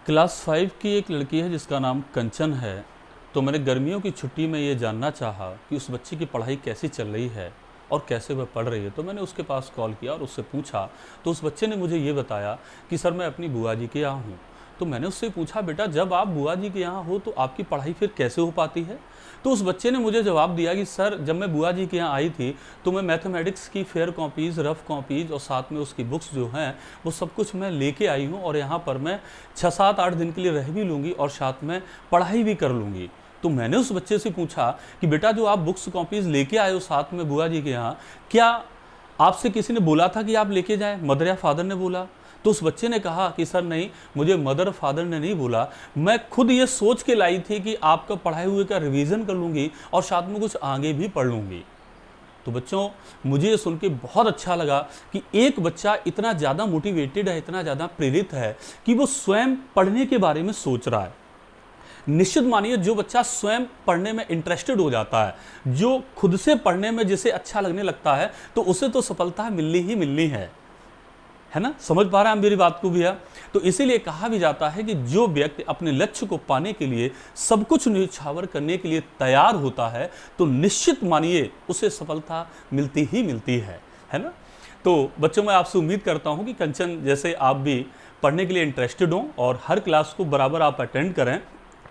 Class 5 की एक लड़की है जिसका नाम कंचन है। तो मैंने गर्मियों की छुट्टी में ये जानना चाहा कि उस बच्ची की पढ़ाई कैसी चल रही है और कैसे वह पढ़ रही है। तो मैंने उसके पास कॉल किया और उससे पूछा, तो उस बच्चे ने मुझे ये बताया कि सर मैं अपनी बुआ जी के यहाँ हूँ। तो मैंने उससे पूछा, बेटा जब आप बुआ जी के यहाँ हो तो आपकी पढ़ाई फिर कैसे हो पाती है? तो उस बच्चे ने मुझे जवाब दिया कि सर जब मैं बुआ जी के यहाँ आई थी तो मैं मैथमेटिक्स की फेयर कॉपीज़, रफ़ कॉपीज़ और साथ में उसकी बुक्स जो हैं वो सब कुछ मैं लेके आई हूँ और यहाँ पर मैं 6-7-8 दिन के लिए रह भी लूँगी और साथ में पढ़ाई भी कर लूँगी। तो मैंने उस बच्चे से पूछा कि बेटा जो आप बुक्स कॉपीज़ लेके आए हो साथ में बुआ जी के यहाँ, क्या आपसे किसी ने बोला था कि आप लेके जाएं, मदर या फादर ने बोला? तो उस बच्चे ने कहा कि सर नहीं, मुझे मदर फादर ने नहीं बोला, मैं खुद ये सोच के लाई थी कि आपका पढ़ाए हुए का रिवीजन कर लूँगी और साथ में कुछ आगे भी पढ़ लूँगी। तो बच्चों मुझे ये सुन के बहुत अच्छा लगा कि एक बच्चा इतना ज़्यादा मोटिवेटेड है, इतना ज़्यादा प्रेरित है कि वो स्वयं पढ़ने के बारे में सोच रहा है। निश्चित मानिए जो बच्चा स्वयं पढ़ने में इंटरेस्टेड हो जाता है, जो खुद से पढ़ने में जिसे अच्छा लगने लगता है, तो उसे तो सफलता मिलनी ही मिलनी है ना? समझ पा रहे हैं मेरी बात को भैया? तो इसीलिए कहा भी जाता है कि जो व्यक्ति अपने लक्ष्य को पाने के लिए सब कुछ न्यौछावर करने के लिए तैयार होता है तो निश्चित मानिए उसे सफलता मिलती ही मिलती है ना? तो बच्चों मैं आपसे उम्मीद करता हूं कि कंचन जैसे आप भी पढ़ने के लिए इंटरेस्टेड हों और हर क्लास को बराबर आप अटेंड करें,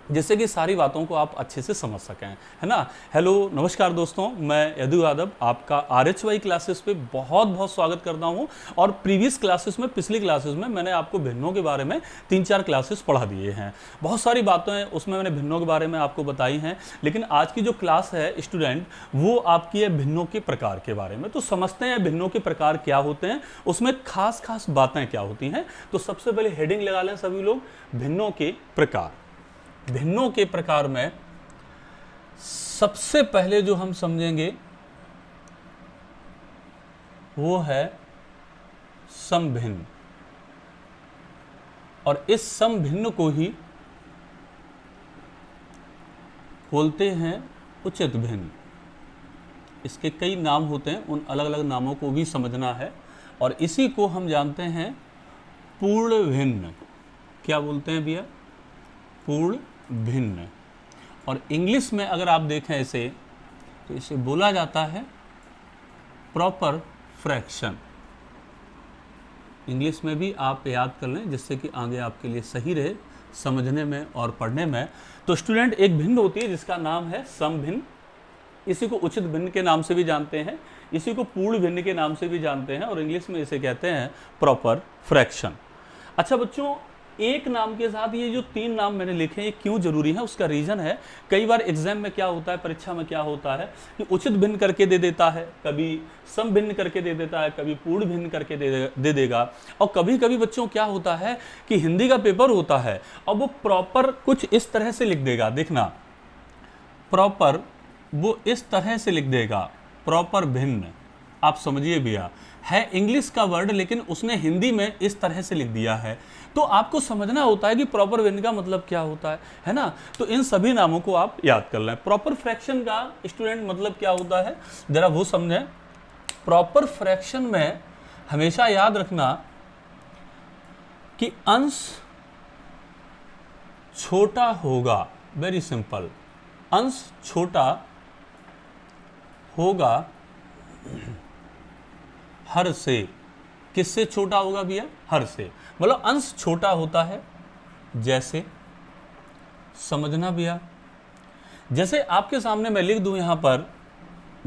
जिससे कि सारी बातों को आप अच्छे से समझ सकें, है ना? हेलो नमस्कार दोस्तों, मैं यदु यादव आपका RHY क्लासेस पे बहुत बहुत स्वागत करता हूं। और प्रीवियस क्लासेस में, पिछली क्लासेस में मैंने आपको भिन्नों के बारे में 3-4 क्लासेस पढ़ा दिए हैं। बहुत सारी बातें उसमें मैंने भिन्नों के बारे में आपको बताई हैं, लेकिन आज की जो क्लास है स्टूडेंट वो आपकी है भिन्नों के प्रकार के बारे में। तो समझते हैं भिन्नों के प्रकार क्या होते हैं, उसमें खास खास बातें क्या होती हैं। तो सबसे पहले हेडिंग लगा लें सभी लोग, भिन्नों के प्रकार। भिन्नों के प्रकार में सबसे पहले जो हम समझेंगे वो है समभिन्न, और इस समभिन्न को ही बोलते हैं उचित भिन्न। इसके कई नाम होते हैं, उन अलग अलग नामों को भी समझना है। और इसी को हम जानते हैं पूर्ण भिन्न। क्या बोलते हैं भैया? पूर्ण भिन्न। और इंग्लिश में अगर आप देखें इसे तो इसे बोला जाता है प्रॉपर फ्रैक्शन। इंग्लिश में भी आप याद कर लें जिससे कि आगे आपके लिए सही रहे समझने में और पढ़ने में। तो स्टूडेंट एक भिन्न होती है जिसका नाम है समभिन्न। इसी को उचित भिन्न के नाम से भी जानते हैं, इसी को पूर्ण भिन्न के नाम से भी जानते हैं, और इंग्लिश में इसे कहते हैं प्रॉपर फ्रैक्शन। अच्छा बच्चों, एक नाम के साथ ये जो 3 नाम मैंने लिखे हैं ये क्यों जरूरी है, उसका रीजन है। कई बार एग्जाम में क्या होता है, परीक्षा में क्या होता है कि उचित भिन्न करके दे देता है, कभी सम भिन्न करके दे देता है, कभी पूर्ण भिन्न करके दे देगा। और कभी कभी बच्चों क्या होता है कि हिंदी का पेपर होता है और वो प्रॉपर कुछ इस तरह से लिख देगा, देखना प्रॉपर वो इस तरह से लिख देगा प्रॉपर भिन्न। आप समझिए भैया, है इंग्लिश का वर्ड लेकिन उसने हिंदी में इस तरह से लिख दिया है। तो आपको समझना होता है कि प्रॉपर भिन्न का मतलब क्या होता है ना? तो इन सभी नामों को आप याद कर लें। प्रॉपर फ्रैक्शन का स्टूडेंट मतलब क्या होता है जरा वो समझें। प्रॉपर फ्रैक्शन में हमेशा याद रखना कि अंश छोटा होगा, वेरी सिंपल, अंश छोटा होगा हर से। किससे छोटा होगा भैया? हर से। मतलब अंश छोटा होता है। जैसे समझना भैया, जैसे आपके सामने मैं लिख दूं यहां पर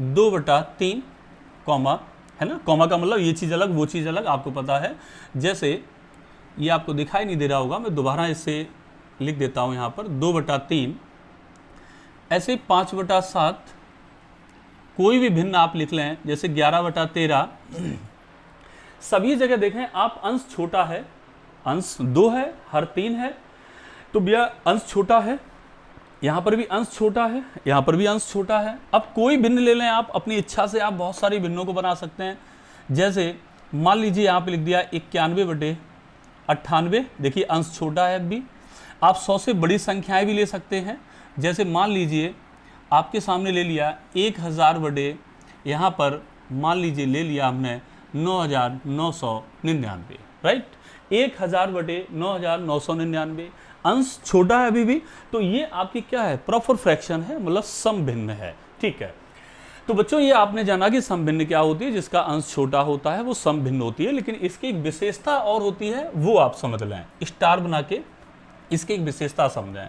2/3 कॉमा, है ना? कॉमा का मतलब ये चीज अलग वो चीज अलग, आपको पता है। जैसे ये आपको दिखाई नहीं दे रहा होगा, मैं दोबारा इसे लिख देता हूं यहां पर 2/3। ऐसे 5/7 कोई भी भिन्न आप लिख लें, जैसे 11/13। सभी जगह देखें आप अंश छोटा है, अंश 2 है, हर 3 है, तो भैया अंश छोटा है। यहां पर भी अंश छोटा है, यहां पर भी अंश छोटा है। अब कोई भिन्न ले लें आप, अपनी इच्छा से आप बहुत सारी भिन्नों को बना सकते हैं। जैसे मान लीजिए यहां पे लिख दिया 91/98, देखिए अंश छोटा है। अब भी आप 100 से बड़ी संख्याएं भी ले सकते हैं। जैसे मान लीजिए आपके सामने ले लिया 1000 यहाँ पर मान लीजिए ले लिया हमने 9999, राइट? 1000/9999, अंश छोटा है अभी भी, तो ये आपकी क्या है, प्रॉपर फ्रैक्शन है, मतलब सम भिन्न है। ठीक है, तो बच्चों ये आपने जाना कि सम भिन्न क्या होती है, जिसका अंश छोटा होता है वो सम भिन्न होती है, लेकिन इसकी एक विशेषता और होती है, वो आप समझ लें, स्टार बना के इसकी एक विशेषता समझें।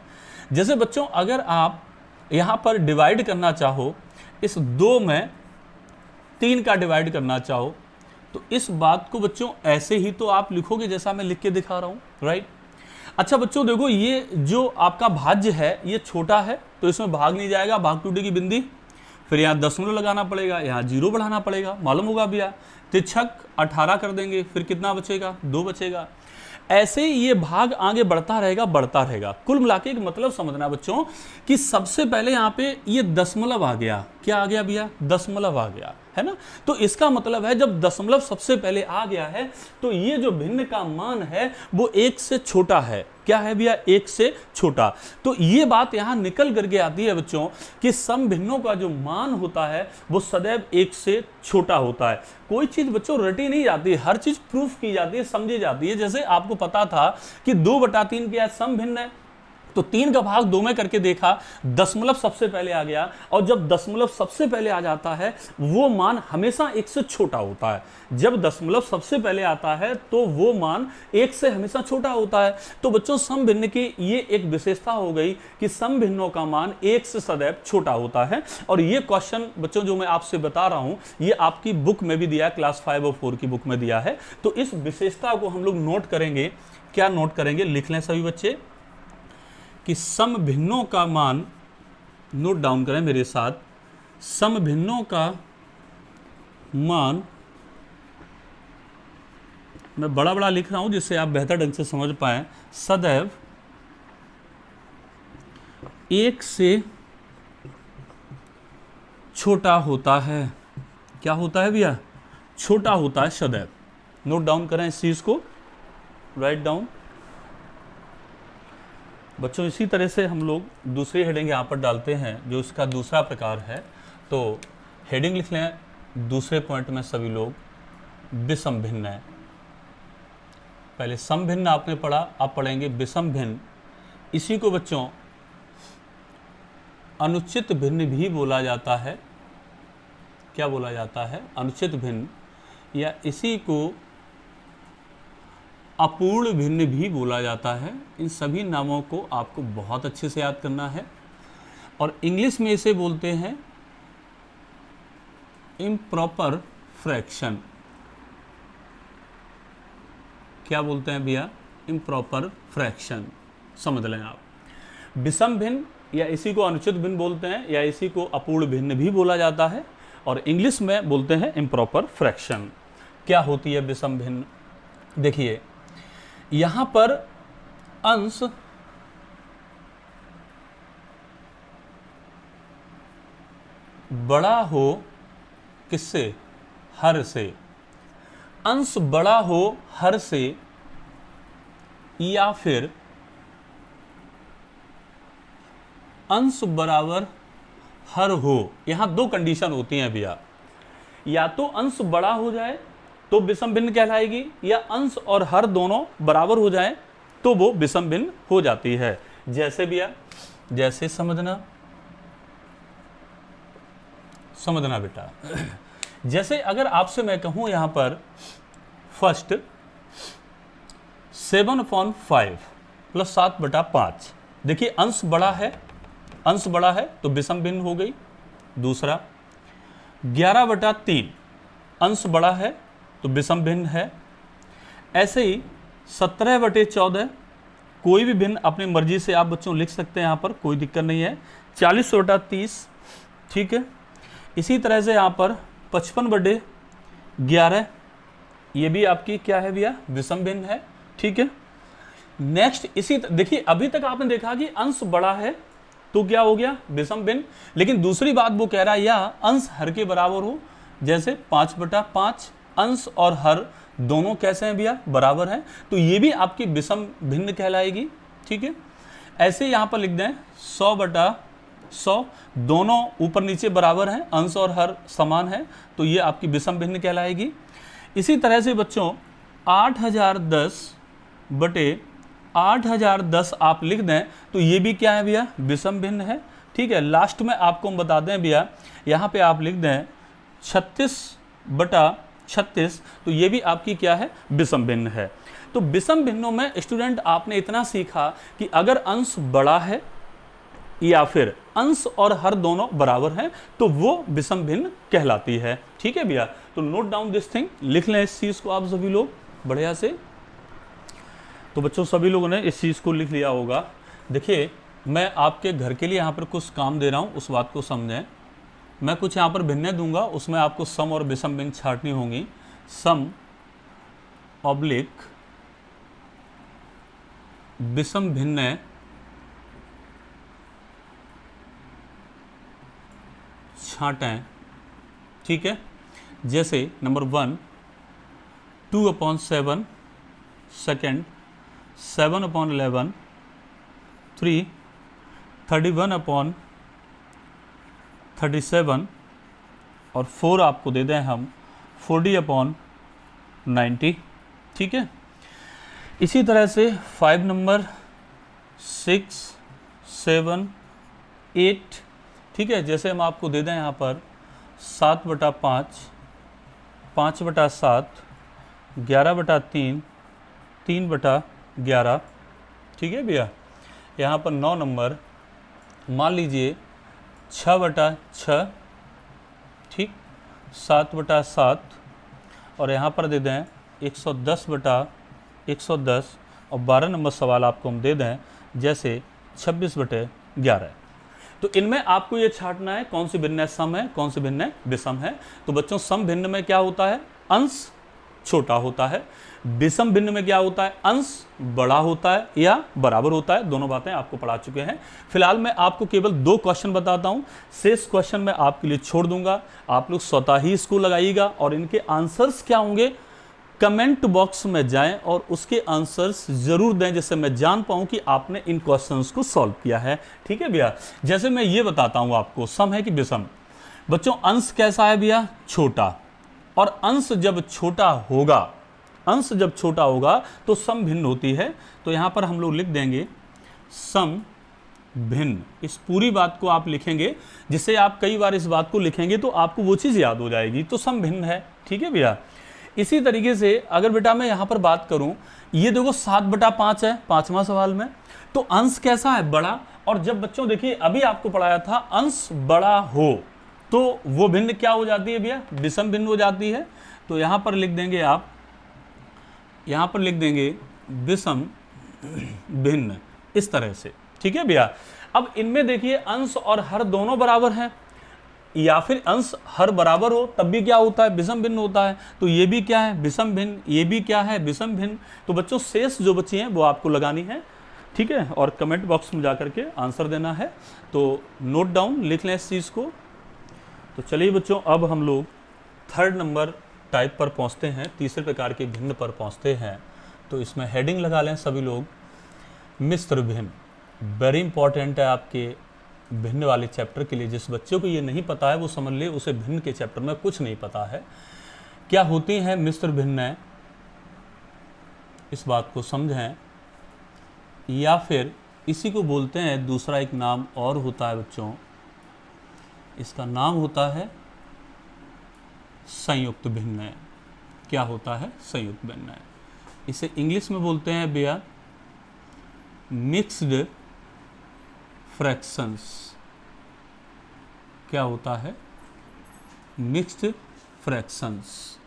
जैसे बच्चों अगर आप यहाँ पर डिवाइड करना चाहो, इस 2 में 3 का डिवाइड करना चाहो, तो इस बात को बच्चों ऐसे ही तो आप लिखोगे जैसा मैं लिख के दिखा रहा हूँ, राइट। अच्छा बच्चों देखो, ये जो आपका भाज्य है ये छोटा है, तो इसमें भाग नहीं जाएगा, भाग टूटेगी बिंदी, फिर यहाँ दशमलव लगाना पड़ेगा, यहाँ 0 बढ़ाना पड़ेगा, मालूम होगा भैया। तिरछक 18 कर देंगे, फिर कितना बचेगा, 2 बचेगा। ऐसे ये भाग आगे बढ़ता रहेगा। कुल मिला के एक मतलब समझना बच्चों कि सबसे पहले यहाँ पे ये दशमलव आ गया, क्या आ गया भैया, दशमलव आ गया, है ना। तो इसका मतलब है जब दशमलव सबसे पहले आ गया है तो ये जो भिन्न का मान है वो 1 से छोटा है। क्या है भैया, 1 से छोटा। तो ये बात यहाँ निकल करके आती है बच्चों कि सम भिन्नों का जो मान होता है वो सदैव 1 से छोटा होता है। कोई चीज बच्चों रटी नहीं जाती, हर चीज प्रूफ की जाती है, समझी जाती है। जैसे आपको पता था कि 2/3 क्या सम भिन्न है, तो 3 का भाग 2 में करके देखा, दशमलव सबसे पहले आ गया, और जब दशमलव सबसे पहले आ जाता है वो मान हमेशा 1 से छोटा होता है। जब दशमलव सबसे पहले आता है तो वो मान 1 से हमेशा छोटा होता है। तो बच्चों सम भिन्न की ये एक विशेषता हो गई कि सम भिन्नों का मान 1 से सदैव छोटा होता है। और ये क्वेश्चन बच्चों जो मैं आपसे बता रहा हूं ये आपकी बुक में भी दिया है, क्लास 5 और 4 की बुक में दिया है। तो इस विशेषता को हम लोग नोट करेंगे। क्या नोट करेंगे, लिख लें सभी बच्चे कि सम भिन्नों का मान, नोट डाउन करें मेरे साथ, सम भिन्नों का मान, मैं बड़ा बड़ा लिख रहा हूं जिससे आप बेहतर ढंग से समझ पाएं, सदैव 1 से छोटा होता है। क्या होता है भैया, छोटा होता है सदैव। नोट डाउन करें इस चीज को, राइट डाउन। बच्चों इसी तरह से हम लोग दूसरी हेडिंग यहाँ पर डालते हैं जो इसका दूसरा प्रकार है। तो हेडिंग लिख लें दूसरे पॉइंट में सभी लोग, विषम भिन्न है। पहले सम भिन्न आपने पढ़ा, अब पढ़ेंगे विषम भिन्न। इसी को बच्चों अनुचित भिन्न भी बोला जाता है। क्या बोला जाता है, अनुचित भिन्न, या इसी को अपूर्ण भिन्न भी बोला जाता है। इन सभी नामों को आपको बहुत अच्छे से याद करना है। और इंग्लिश में इसे बोलते हैं इम्प्रॉपर फ्रैक्शन। क्या बोलते हैं भैया, इम्प्रॉपर फ्रैक्शन, समझ लें आप। विषम भिन्न या इसी को अनुचित भिन्न बोलते हैं, या इसी को अपूर्ण भिन्न भी बोला जाता है, और इंग्लिश में बोलते हैं इम्प्रॉपर फ्रैक्शन। क्या होती है विषम भिन्न, देखिए यहां पर अंश बड़ा हो किससे, हर से, अंश बड़ा हो हर से, या फिर अंश बराबर हर हो। यहां 2 कंडीशन होती हैं भैया, या तो अंश बड़ा हो जाए तो विषम भिन्न कहलाएगी, या अंश और हर दोनों बराबर हो जाए तो वो विषम भिन्न हो जाती है। जैसे भैया, जैसे समझना बेटा, जैसे अगर आपसे मैं कहूं यहां पर फर्स्ट 7/5 प्लस 7/5, देखिए अंश बड़ा है तो विषम भिन्न हो गई। दूसरा 11/3 अंश बड़ा है तो विषम भिन्न है। ऐसे ही 17/14, कोई भी भिन्न अपनी मर्जी से आप बच्चों लिख सकते हैं, यहाँ पर कोई दिक्कत नहीं है। 40/30, ठीक है। इसी तरह से यहाँ पर 55/11, ये भी आपकी क्या है भैया, विषम भिन्न है, ठीक है। नेक्स्ट इसी देखिए, अभी तक आपने देखा कि अंश बड़ा है तो क्या हो गया, विषम भिन्न। लेकिन दूसरी बात वो कह रहा है या अंश हर के बराबर हो, जैसे 5/5, अंश और हर दोनों कैसे हैं भैया, बराबर हैं, तो ये भी आपकी विषम भिन्न कहलाएगी, ठीक है। ऐसे यहां पर लिख दें 100/100, दोनों ऊपर नीचे बराबर हैं, अंश और हर समान है, तो ये आपकी विषम भिन्न कहलाएगी। इसी तरह से बच्चों 8010 बटे 8010 आप लिख दें तो ये भी क्या है भैया, विषम भिन्न है। ठीक है, लास्ट में आपको हम बता दें भैया, यहाँ पे आप लिख दें 36/36, तो ये भी आपकी क्या है, विषम भिन्न है। तो विषम भिन्नों में स्टूडेंट आपने इतना सीखा कि अगर अंश बड़ा है या फिर अंश और हर दोनों बराबर हैं तो वो विषम भिन्न कहलाती है। ठीक है भैया, तो नोट डाउन दिस थिंग, लिख लें इस चीज को आप सभी लोग बढ़िया से। तो बच्चों सभी लोगों ने इस चीज को लिख लिया होगा। देखिए मैं आपके घर के लिए यहाँ पर कुछ काम दे रहा हूँ, उस बात को समझें। मैं कुछ यहाँ पर भिन्ने दूंगा, उसमें आपको सम और विषम भिन्न छांटनी होंगी। सम ऑब्लिक विषम भिन्न छांटें। ठीक है, जैसे नंबर 1 2/7, सेकेंड 7/11, 3 31/37 और 4 आपको दे दें हम 40/90। ठीक है, इसी तरह से 5 नंबर 6 7 8। ठीक है, जैसे हम आपको दे दें यहाँ पर 7/5, 5/7, 11/3, 3/11। ठीक है भैया, यहाँ पर 9 नंबर मान लीजिए 6/6, ठीक, 7/7 और यहाँ पर दे दें 110/110 और 12 नंबर सवाल आपको हम दे दें जैसे 26/11। तो इनमें आपको ये छांटना है कौन सी भिन्न सम है, कौन सी भिन्न विषम है। तो बच्चों सम भिन्न में क्या होता है, अंश छोटा होता है। विषम भिन्न में क्या होता है, अंश बड़ा होता है या बराबर होता है। दोनों बातें आपको पढ़ा चुके हैं। फिलहाल मैं आपको केवल 2 क्वेश्चन बताता हूं, शेष क्वेश्चन मैं आपके लिए छोड़ दूंगा। आप लोग स्वतः ही इसको लगाइएगा और इनके आंसर्स क्या होंगे कमेंट बॉक्स में जाएं और उसके आंसर्स जरूर दें, जिससे मैं जान पाऊं कि आपने इन क्वेश्चंस को सॉल्व किया है। ठीक है भैया, जैसे मैं ये बताता हूं आपको सम है कि विषम। बच्चों अंश कैसा है भैया, छोटा, और अंश जब छोटा होगा, अंश जब छोटा होगा तो सम भिन्न होती है। तो यहां पर हम लोग लिख देंगे सम भिन्न। इस पूरी बात को आप लिखेंगे, जिससे आप कई बार इस बात को लिखेंगे तो आपको वो चीज याद हो जाएगी। तो सम भिन्न है। ठीक है भैया, इसी तरीके से अगर बेटा मैं यहां पर बात करूं, ये देखो 7/5 है 5वां सवाल में, तो अंश कैसा है, बड़ा। और जब बच्चों देखिए अभी आपको पढ़ाया था अंश बड़ा हो तो वो भिन्न क्या हो जाती है भैया, विषम भिन्न हो जाती है। तो यहां पर लिख देंगे आप, यहां पर लिख देंगे विषम भिन्न इस तरह से। ठीक है भैया, अब इनमें देखिए अंश और हर दोनों बराबर हैं, या फिर अंश हर बराबर हो तब भी क्या होता है, विषम भिन्न होता है। तो ये भी क्या है, विषम भिन्न, ये भी क्या है, विषम भिन्न। तो बच्चों शेष जो बची हैं वो आपको लगानी है। ठीक है, और कमेंट बॉक्स में जा करके आंसर देना है। तो नोट डाउन लिख लें इस चीज़ को। तो चलिए बच्चों, अब हम लोग 3rd नंबर टाइप पर पहुंचते हैं, तीसरे प्रकार के भिन्न पर पहुंचते हैं। तो इसमें हेडिंग लगा लें सभी लोग, मिश्र भिन्न। वेरी इंपॉर्टेंट है आपके भिन्न वाले चैप्टर के लिए। जिस बच्चों को ये नहीं पता है वो समझ ले उसे भिन्न के चैप्टर में कुछ नहीं पता है। क्या होती हैं मिश्र भिन्न, इस बात को समझें, या फिर इसी को बोलते हैं, दूसरा एक नाम और होता है बच्चों, इसका नाम होता है संयुक्त भिन्न। क्या होता है, संयुक्त भिन्न। इसे इंग्लिश में बोलते हैं भैया मिक्स्ड फ्रैक्शंस। क्या होता है, मिक्स्ड फ्रैक्शंस।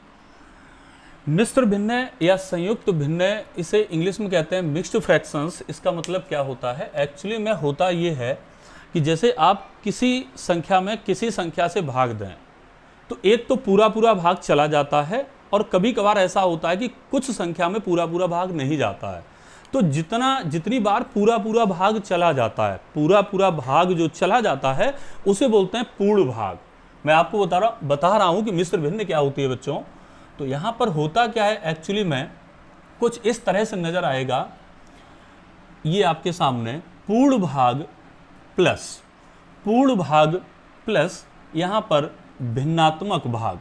मिश्र भिन्न या संयुक्त भिन्न, इसे इंग्लिश में कहते हैं मिक्स्ड फ्रैक्शंस। इसका मतलब क्या होता है, एक्चुअली में होता ये है कि जैसे आप किसी संख्या में किसी संख्या से भाग दें तो एक तो पूरा पूरा भाग चला जाता है, और कभी कभार ऐसा होता है कि कुछ संख्या में पूरा पूरा भाग नहीं जाता है। तो जितनी बार पूरा पूरा भाग चला जाता है, पूरा पूरा भाग जो चला जाता है उसे बोलते हैं पूर्ण भाग। मैं आपको बता रहा हूं कि मिश्र भिन्न क्या होती है बच्चों। तो यहां पर होता क्या है, एक्चुअली में कुछ इस तरह से नजर आएगा, ये आपके सामने पूर्ण भाग प्लस यहां पर भिन्नात्मक भाग,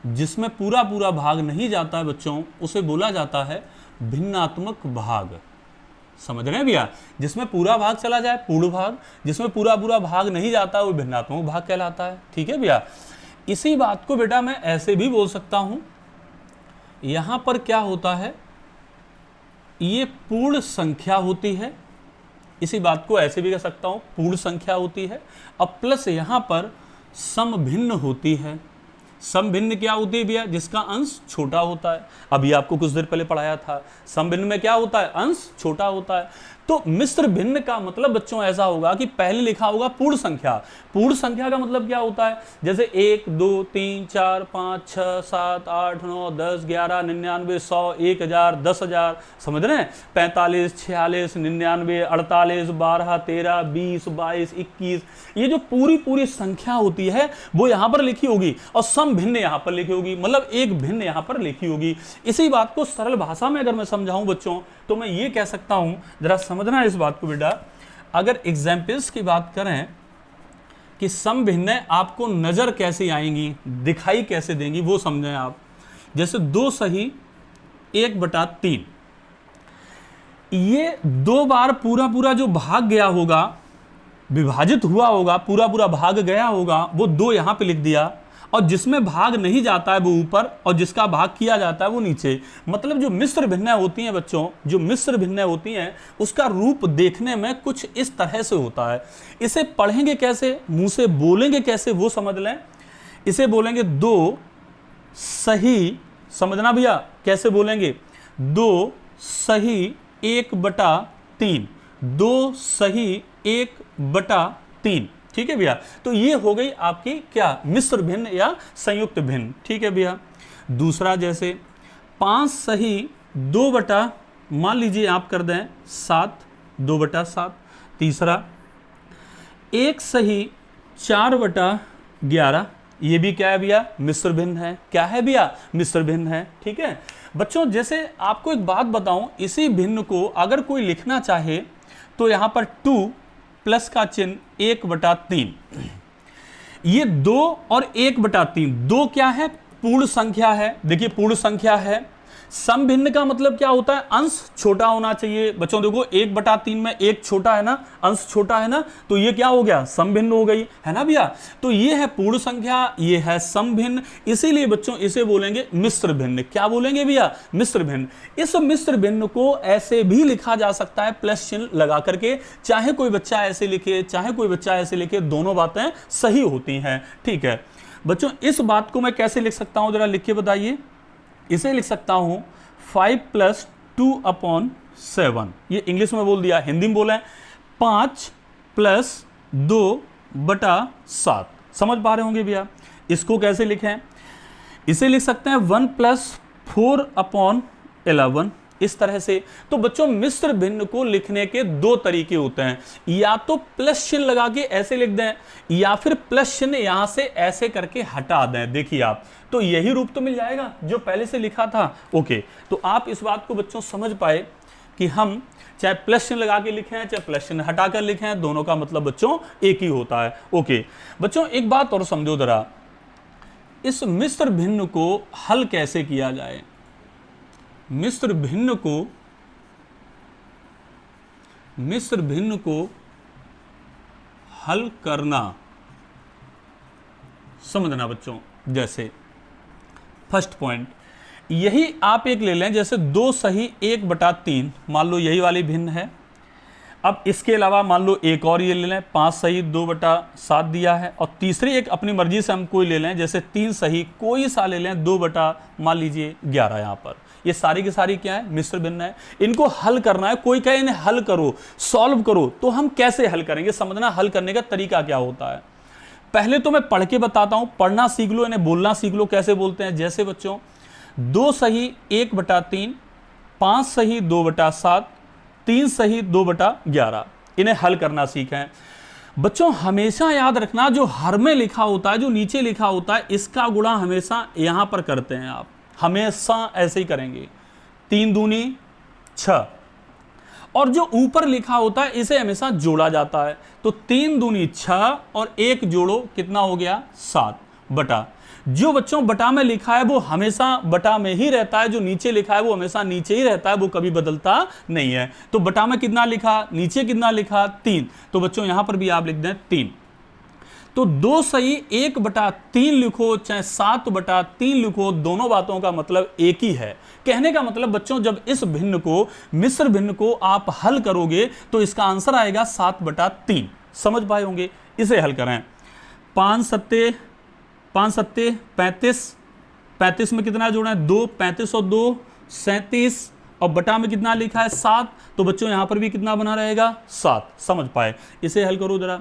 जिसमें पूरा पूरा भाग नहीं जाता है बच्चों, उसे बोला जाता है भिन्नात्मक भाग। समझ रहे हैं भैया, जिसमें पूरा भाग चला जाए पूर्ण भाग, जिसमें पूरा पूरा भाग नहीं जाता वो भिन्नात्मक भाग कहलाता है। ठीक है भैया, इसी बात को बेटा मैं ऐसे भी बोल सकता हूं, यहां पर क्या होता है, ये पूर्ण संख्या होती है, इसी बात को ऐसे भी कह सकता हूं पूर्ण संख्या होती है। अब प्लस यहां पर समभिन्न होती है। समभिन्न क्या होती है भैया, जिसका अंश छोटा होता है। अभी आपको कुछ देर पहले पढ़ाया था, समभिन्न में क्या होता है, अंश छोटा होता है। तो मिश्र भिन्न का मतलब बच्चों ऐसा होगा कि पहले लिखा होगा पूर्ण संख्या। पूर्ण संख्या का मतलब क्या होता है, जैसे 1 2 3 4 5 6 7 8 9 10 11 99 100 1000 10000, समझ रहे हैं, 45 46 99 48 12 13 20 22 21, ये जो पूरी पूरी संख्या होती है वो यहां पर लिखी होगी और सम भिन्न यहां पर लिखी होगी, मतलब एक भिन्न यहां पर लिखी होगी। इसी बात को सरल भाषा में अगर मैं समझाऊं बच्चों तो मैं ये कह सकता हूं, जरा समझना इस बात को बेटा, अगर एग्जाम्पल्स की बात करें कि सम भिन्न आपको नजर कैसे आएंगी, दिखाई कैसे देंगी, वो समझें आप। जैसे 2 सही 1/3, ये 2 बार पूरा पूरा जो भाग गया होगा, विभाजित हुआ होगा, पूरा पूरा भाग गया होगा, वो 2 यहां पे लिख दिया, और जिसमें भाग नहीं जाता है वो ऊपर, और जिसका भाग किया जाता है वो नीचे। मतलब जो मिश्र भिन्न होती हैं बच्चों, जो मिश्र भिन्न होती हैं उसका रूप देखने में कुछ इस तरह से होता है। इसे पढ़ेंगे कैसे, मुंह से बोलेंगे कैसे, वो समझ लें। इसे बोलेंगे 2 सही, समझना भैया कैसे बोलेंगे, 2 सही 1/3, 2 सही 1/3। ठीक है भैया, तो ये हो गई आपकी क्या, मिश्र भिन्न या संयुक्त भिन्न। ठीक है भैया, दूसरा जैसे 5 सही 2 मान लीजिए आप कर दें 7, 2/7। तीसरा 1 सही 4/11, ये भी क्या है भैया, मिश्र भिन्न है। क्या है भैया, मिश्र भिन्न है। ठीक है बच्चों, जैसे आपको एक बात बताऊं, इसी भिन्न को अगर कोई लिखना चाहे तो यहां पर 2 प्लस का चिन्ह 1/3, ये 2 और 1/3, 2 क्या है, पूर्ण संख्या है। देखिए पूर्ण संख्या है। समभिन्न का मतलब क्या होता है, अंश छोटा होना चाहिए। बच्चों देखो 1/3 में 1 छोटा है ना, अंश छोटा है ना, तो ये क्या हो गया, समभिन्न हो गई, है ना भैया। तो ये है पूर्ण संख्या, ये है समभिन्न, इसीलिए बच्चों इसे बोलेंगे मिश्र भिन्न। क्या बोलेंगे भैया, मिश्र भिन्न। इस मिश्र भिन्न को ऐसे भी लिखा जा सकता है प्लस चिन्ह लगा करके, चाहे कोई बच्चा ऐसे लिखे चाहे कोई बच्चा ऐसे लिखे, दोनों बातें सही होती हैं। ठीक है बच्चों, इस बात को मैं कैसे लिख सकता हूं, जरा लिख के बताइए। इसे लिख सकता हूं 5 + 2/7, ये इंग्लिश में बोल दिया, हिंदी में बोले 5 + 2/7। समझ पा रहे होंगे भैया। इसको कैसे लिखें, इसे लिख सकते हैं 1 + 4/11, इस तरह से। तो बच्चों मिश्र भिन्न को लिखने के 2 तरीके होते हैं, या तो प्लस चिन्ह लगा के ऐसे लिख दें, या फिर प्लस चिन्ह यहां से ऐसे करके हटा दें। देखिए आप, तो यही रूप तो मिल जाएगा जो पहले से लिखा था। ओके, तो आप इस बात को बच्चों समझ पाए कि हम चाहे प्लस चिन्ह लगा के लिखें चाहे प्लस चिन्ह हटा कर लिखें, दोनों का मतलब बच्चों एक ही होता है। ओके बच्चों, एक बात और समझो जरा, इस मिश्र भिन्न को हल कैसे किया जाए। मिश्र भिन्न को हल करना, समझना बच्चों। जैसे फर्स्ट पॉइंट, यही आप एक ले लें, जैसे 2 सही 1/3, मान लो यही वाली भिन्न है। अब इसके अलावा मान लो एक और ये ले लें, 5 सही 2/7 दिया है, और तीसरी एक अपनी मर्जी से हम कोई ले लें, जैसे 3 सही कोई सा ले लें 2 मान लीजिए 11। यहाँ पर ये सारी की सारी क्या है, मिश्र भिन्न है। इनको हल करना है, कोई कहे इन्हें हल करो, सॉल्व करो, तो हम कैसे हल करेंगे, समझना हल करने का तरीका क्या होता है। पहले तो मैं पढ़ के बताता हूं, पढ़ना सीख लो, इन्हें बोलना सीख लो कैसे बोलते हैं। जैसे बच्चों 2 सही 1/3, 5 सही 2/7, 3 सही 2/11, इन्हें हल करना सीखें। बच्चों हमेशा याद रखना, जो हर में लिखा होता है, जो नीचे लिखा होता है, इसका गुणा हमेशा यहां पर करते हैं आप, हमेशा ऐसे ही करेंगे। 3 दूनी 6, और जो ऊपर लिखा होता है इसे हमेशा जोड़ा जाता है। तो 3 दूनी 6 और 1 जोड़ो, कितना हो गया 7 बटा, जो बच्चों बटा में लिखा है वो हमेशा बटा में ही रहता है, जो नीचे लिखा है वो हमेशा नीचे ही रहता है, वो कभी बदलता नहीं है। तो बटा में कितना लिखा, नीचे कितना लिखा, 3। तो बच्चों यहां पर भी आप लिख दें 3। तो 2 सही 1/3 लिखो चाहे 7/3 लिखो, दोनों बातों का मतलब एक ही है। कहने का मतलब बच्चों जब इस भिन्न को, मिश्र भिन्न को आप हल करोगे तो इसका आंसर आएगा 7/3। समझ पाए होंगे। इसे हल करें। 5 सत्ते 35, 35 में कितना जोड़ा है 2, 35 और 2 37, और बटा में कितना लिखा है 7। तो बच्चों यहां पर भी कितना बना रहेगा 7। समझ पाए। इसे हल करो जरा।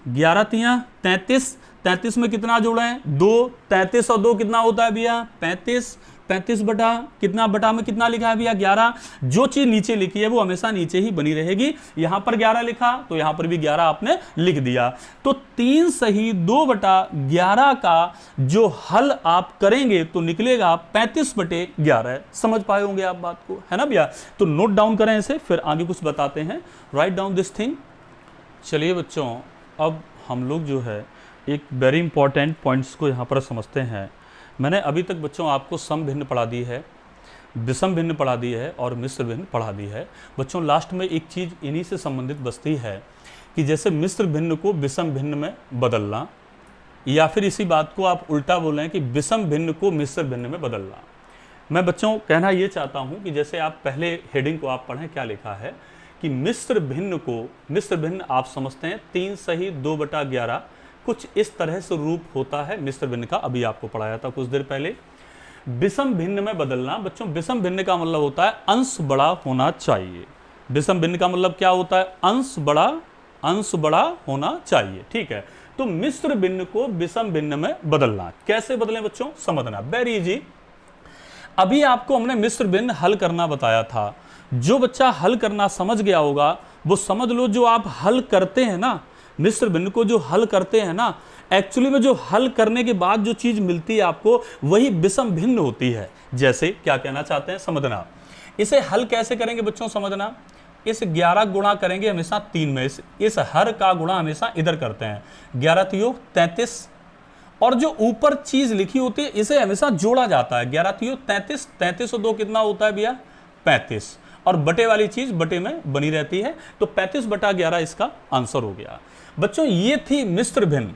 11 तियां 33, 33 में कितना जोड़ा है 2, 33 और 2 कितना होता है भैया 35, 35 बटा कितना, बटा में कितना लिखा है भैया 11। जो चीज नीचे लिखी है वो हमेशा नीचे ही बनी रहेगी। यहां पर 11 लिखा तो यहां पर भी 11 आपने लिख दिया। तो 3 सही 2/11 का जो हल आप करेंगे तो निकलेगा 35/11। समझ पाए होंगे आप बात को, है ना भैया। तो नोट डाउन करें इसे, फिर आगे कुछ बताते हैं। Write down this thing. चलिए बच्चों, अब हम लोग जो है एक वेरी इंपॉर्टेंट पॉइंट्स को यहाँ पर समझते हैं। मैंने अभी तक बच्चों आपको सम भिन्न पढ़ा दी है, विषम भिन्न पढ़ा दी है और मिश्र भिन्न पढ़ा दी है। बच्चों लास्ट में एक चीज़ इन्हीं से संबंधित बचती है कि जैसे मिश्र भिन्न को विषम भिन्न में बदलना, या फिर इसी बात को आप उल्टा बोलें कि विषम भिन्न को मिश्र भिन्न में बदलना। मैं बच्चों कहना ये चाहता हूँ कि जैसे आप पहले हेडिंग को आप पढ़ें, क्या लिखा है कि मिश्र भिन्न को, मिश्र भिन्न आप समझते हैं 3 सही 2/11 कुछ इस तरह से रूप होता है मिश्र भिन्न का। अभी आपको पढ़ाया था कुछ देर पहले। विषम भिन्न में बदलना, बच्चों विषम भिन्न का मतलब होता है अंश बड़ा होना चाहिए। विषम भिन्न का मतलब क्या होता है, अंश बड़ा होना चाहिए। ठीक है। तो मिश्र भिन्न को विषम भिन्न में बदलना, कैसे बदलें बच्चों समझना, वेरी इजी। अभी आपको हमने मिश्र भिन्न हल करना बताया था। जो बच्चा हल करना समझ गया होगा वो समझ लो, जो आप हल करते हैं ना मिश्र भिन्न को, जो हल करते हैं ना, एक्चुअली में जो हल करने के बाद जो चीज मिलती है आपको वही विषम भिन्न होती है। जैसे क्या कहना चाहते हैं समझना। इसे हल कैसे करेंगे बच्चों समझना। इस 11 गुणा करेंगे हमेशा 3 में, इस हर का गुणा हमेशा इधर करते हैं। 11 तियो 33, और जो ऊपर चीज लिखी होती है इसे हमेशा जोड़ा जाता है। 11 तियो 33, 33 और 2 कितना होता है भैया 35, और बटे वाली चीज बटे में बनी रहती है। तो 35/11 इसका आंसर हो गया। बच्चों ये थी मिश्र भिन्न,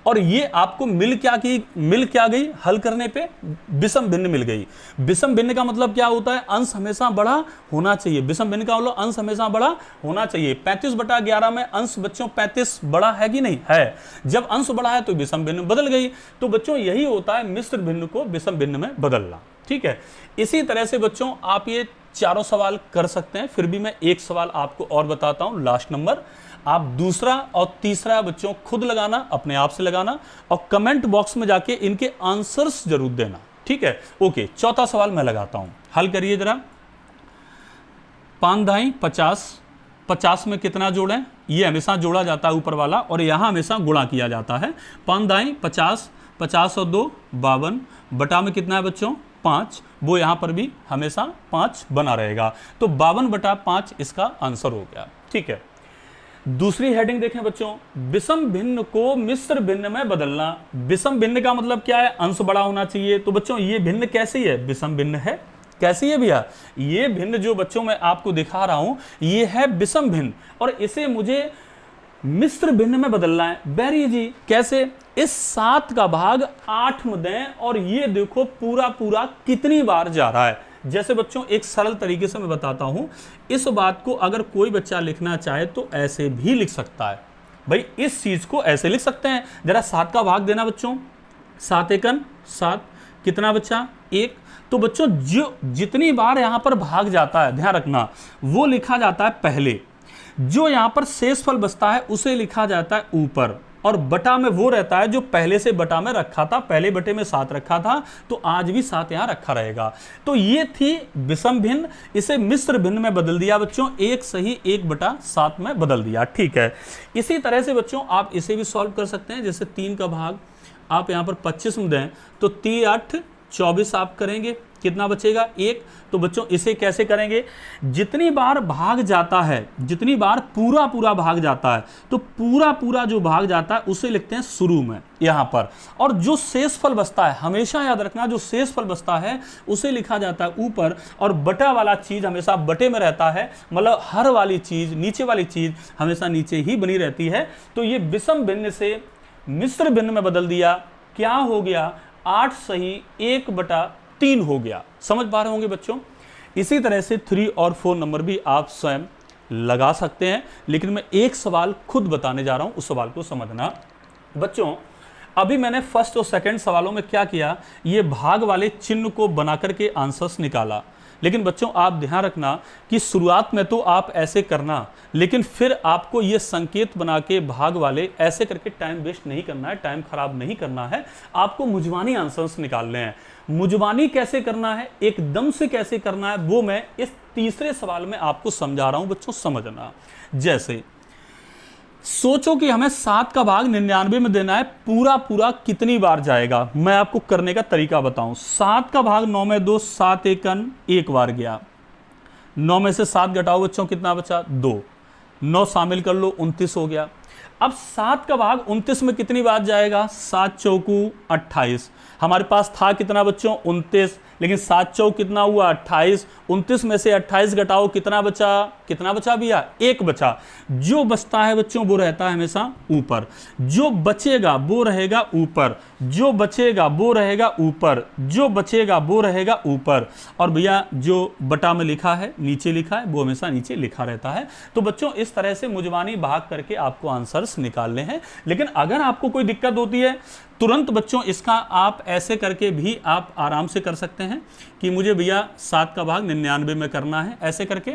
और ये आपको मिल क्या गई हल करने पे, विषम भिन्न मिल गई। विषम भिन्न का मतलब क्या होता है, अंश हमेशा बड़ा होना चाहिए। विषम भिन्न का मतलब अंश हमेशा बड़ा होना चाहिए। 35/11 में अंश बच्चों 35 बड़ा है कि नहीं है। जब अंश बड़ा है तो विषम भिन्न बदल गई। तो बच्चों यही होता है मिश्र भिन्न को विषम भिन्न में बदलना। ठीक है। इसी तरह से बच्चों आप ये चारों सवाल कर सकते हैं। फिर भी मैं एक सवाल आपको और बताता हूं, लास्ट नंबर। आप दूसरा और तीसरा बच्चों खुद लगाना, अपने आप से लगाना, और कमेंट बॉक्स में जाके इनके आंसर्स जरूर देना। ठीक है। ओके, चौथा सवाल मैं लगाता हूं, हल करिए जरा। 5 दाई 50, 50 में कितना जोड़ें, ये हमेशा जोड़ा जाता है ऊपर वाला, और यहां हमेशा गुणा किया जाता है। 5 दाई 50, 50 और 2 52, बटा में कितना है बच्चों 5, वो यहां पर भी हमेशा 5 बना रहेगा। तो 52/5 इसका आंसर हो गया। ठीक है। दूसरी हेडिंग देखें बच्चों, विषम भिन्न को मिश्र भिन्न में बदलना। विषम भिन्न का मतलब क्या है, अंश बड़ा होना चाहिए। तो बच्चों ये भिन्न कैसी है, विषम भिन्न है। कैसी है भैया, ये भिन्न जो बच्चों मैं आपको दिखा रहा हूं ये है विषम भिन्न, और इसे मुझे मिश्र भिन्न में बदलना है। Very easy. कैसे, इस 7 का भाग 8 में दें, और ये देखो पूरा पूरा कितनी बार जा रहा है। जैसे बच्चों एक सरल तरीके से मैं बताता हूं, इस बात को अगर कोई बच्चा लिखना चाहे तो ऐसे भी लिख सकता है। भाई इस चीज को ऐसे लिख सकते हैं, जरा 7 का भाग देना बच्चों, 7 एकन 7, कितना बच्चा 1। तो बच्चों जो जितनी बार यहां पर भाग जाता है, ध्यान रखना, वो लिखा जाता है पहले। जो यहां पर शेषफल बचता है उसे लिखा जाता है ऊपर, और बटा में वो रहता है जो पहले से बटा में रखा था। पहले बटे में 7 रखा था, तो आज भी 7 यहां रखा रहेगा। तो ये थी विषम भिन्न, इसे मिश्र भिन्न में बदल दिया बच्चों, 1 सही 1/7 में बदल दिया। ठीक है। इसी तरह से बच्चों आप इसे भी सॉल्व कर सकते हैं। जैसे 3 का भाग आप यहां पर 25 में दें तो 3 8 24 आप करेंगे। कितना बचेगा 1। तो बच्चों इसे कैसे करेंगे, जितनी बार भाग जाता है, जितनी बार पूरा पूरा भाग जाता है, तो पूरा पूरा जो भाग जाता है उसे लिखते हैं शुरू में यहां पर, और जो शेषफल बचता है, हमेशा याद रखना, जो शेषफल बचता है उसे लिखा जाता है ऊपर, और बटा वाला चीज हमेशा बटे में रहता है, मतलब हर वाली चीज, नीचे वाली चीज हमेशा नीचे ही बनी रहती है। तो ये विषम भिन्न से मिश्र भिन्न में बदल दिया, क्या हो गया 8 सही 1/3 हो गया। समझ पा रहे होंगे बच्चों। इसी तरह से 3 और 4 नंबर भी आप स्वयं लगा सकते हैं, लेकिन मैं एक सवाल खुद बताने जा रहा हूं, उस सवाल को समझना। बच्चों अभी मैंने फर्स्ट और सेकंड सवालों में क्या किया, ये भाग वाले चिन्ह को बना करके आंसर्स निकाला, लेकिन बच्चों आप ध्यान रखना कि शुरुआत में तो आप ऐसे करना, लेकिन फिर आपको ये संकेत बना के भाग वाले ऐसे करके टाइम वेस्ट नहीं करना है, टाइम खराब नहीं करना है, आपको मुजवानी आंसर्स निकालने हैं। मुजवानी कैसे करना है, एकदम से कैसे करना है, वो मैं इस तीसरे सवाल में आपको समझा रहा हूं बच्चों, समझना। जैसे सोचो कि हमें 7 का भाग 99 में देना है, पूरा पूरा कितनी बार जाएगा, मैं आपको करने का तरीका बताऊं। 7 का भाग 9 में 2, 7 एकन 1 बार गया, 9 में से 7 घटाओ बच्चों, कितना बचा 2, 9 शामिल कर लो 29 हो गया। अब 7 का भाग 29 में कितनी बार जाएगा, 7 चौकू 28, हमारे पास था कितना बच्चों 29, लेकिन 7 चौक कितना हुआ 28, 29 में से 28 घटाओ कितना बचा, कितना बचा भैया 1 बचा। जो बचता है बच्चों वो रहता है हमेशा ऊपर, जो बचेगा वो रहेगा ऊपर, जो बचेगा वो रहेगा ऊपर, जो बचेगा वो रहेगा ऊपर, और भैया जो बटा में लिखा है नीचे लिखा है वो हमेशा नीचे लिखा रहता है। तो बच्चों इस तरह से मुजवानी भाग करके आपको आंसर्स निकालने हैं। लेकिन अगर आपको कोई दिक्कत होती है तुरंत बच्चों इसका आप ऐसे करके भी आप आराम से कर सकते हैं कि मुझे भैया 7 का भाग 99 में करना है, ऐसे करके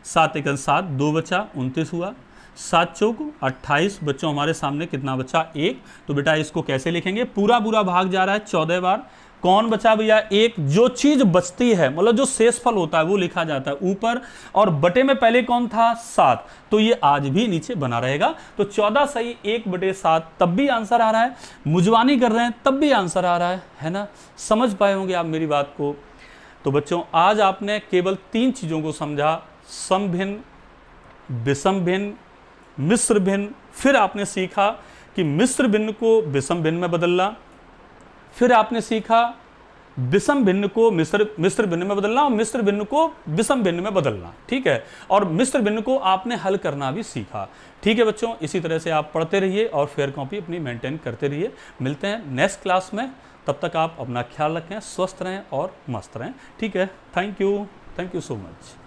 7 एकन 7, 2 बचा 29 हुआ, 7 चौक 28 बच्चों, हमारे सामने कितना बचा 1। तो बेटा इसको कैसे लिखेंगे, पूरा पूरा भाग जा रहा है 14 बार, कौन बचा भैया 1। जो चीज बचती है मतलब जो शेषफल होता है वो लिखा जाता है ऊपर, और बटे में पहले कौन था 7, तो ये आज भी नीचे बना रहेगा। तो 14 सही 1/7, तब भी आंसर आ रहा है, मुजवानी कर रहे हैं तब भी आंसर आ रहा है ना। समझ पाए होंगे आप मेरी बात को। तो बच्चों आज आपने केवल 3 चीजों को समझा, सम भिन्न, विषम भिन्न, मिश्र भिन्न। फिर आपने सीखा कि मिश्र भिन्न को विषम भिन्न में बदलना, फिर आपने सीखा विषम भिन्न को मिश्र भिन्न में बदलना, और मिश्र भिन्न को विषम भिन्न में बदलना, ठीक है। और मिश्र भिन्न को आपने हल करना भी सीखा, ठीक है बच्चों। इसी तरह से आप पढ़ते रहिए और फेयर कॉपी अपनी मेंटेन करते रहिए। मिलते हैं नेक्स्ट क्लास में, तब तक आप अपना ख्याल रखें, स्वस्थ रहें और मस्त रहें, ठीक है। Thank you so much.